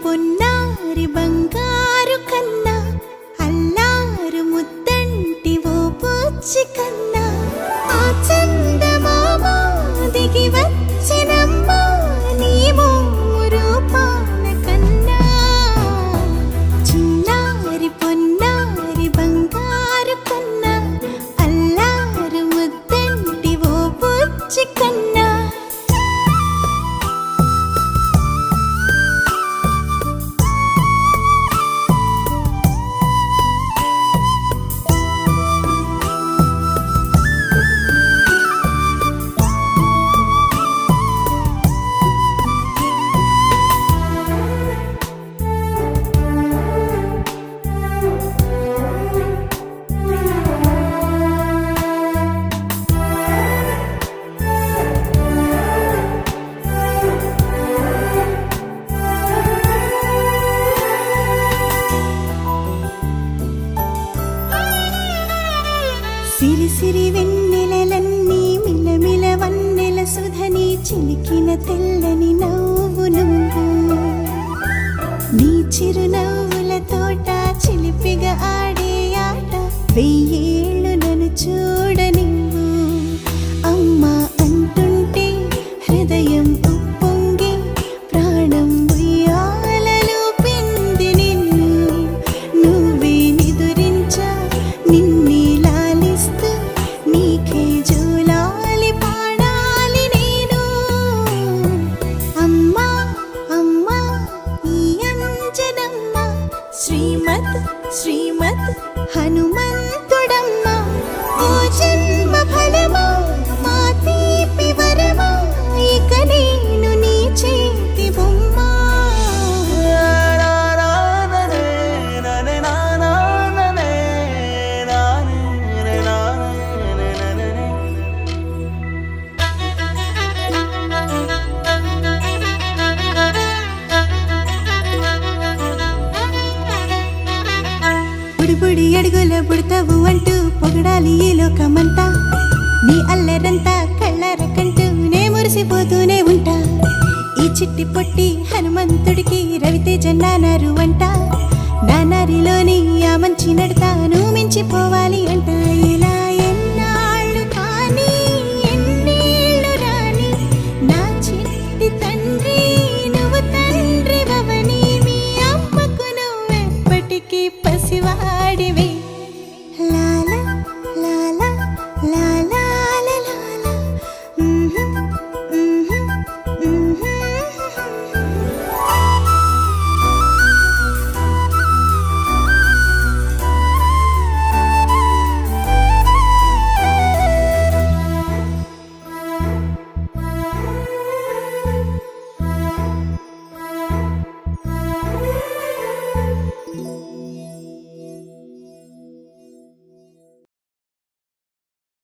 పొన్నారి బంగారు కన్నా అల్లారు ముద్దంటి ఓ పూచి కన్నా ఆ చందమామ దిగి వచ్చినమ్మా నీ మోము రూపాల కన్నా చిన్నారి పొన్నారి బంగారు కన్నా అల్లారు ముద్దంటి ఓ పూచి కన్నా సిరి సిరి వెన్నెలలన్నీ మిలమిల వన్నెల సుధని చిలికిన తెల్లని నవ్వు నువ్వు నీ చిరునవ్వుల తోట చిలిపిగా ఆడే ఆట వెయ్యేళ్ళు నన్ను చూడనివ్వు అమ్మా అంటుంటే హృదయం ఉప్పొంగి ప్రాణం ఉయ్యాలలో పిండి నిన్ను నువ్వే నిదురించా నిన్నే నీకే జోలాలి పాడాలి నేను అమ్మా అమ్మా ఈ అంజనమ్మ శ్రీమత్ శ్రీమత్ హనుమంతుడమ్మ ఓ జన్మ ఫలమా మా తీపి వరమా ఇక నేను నీ చేతి బొమ్మ బుడి అడుగుల బుడతావు అంటూ పొగడాలి ఈ లోకమంతా నీ అల్లరంతా కళ్ళారకంటూ నే మురిసిపోతూనే ఉంటా ఈ చిట్టి పొట్టి హనుమంతుడికి రవితేజ నానారు అంట నానారిలోని ఆ మంచి నడతాను మించిపో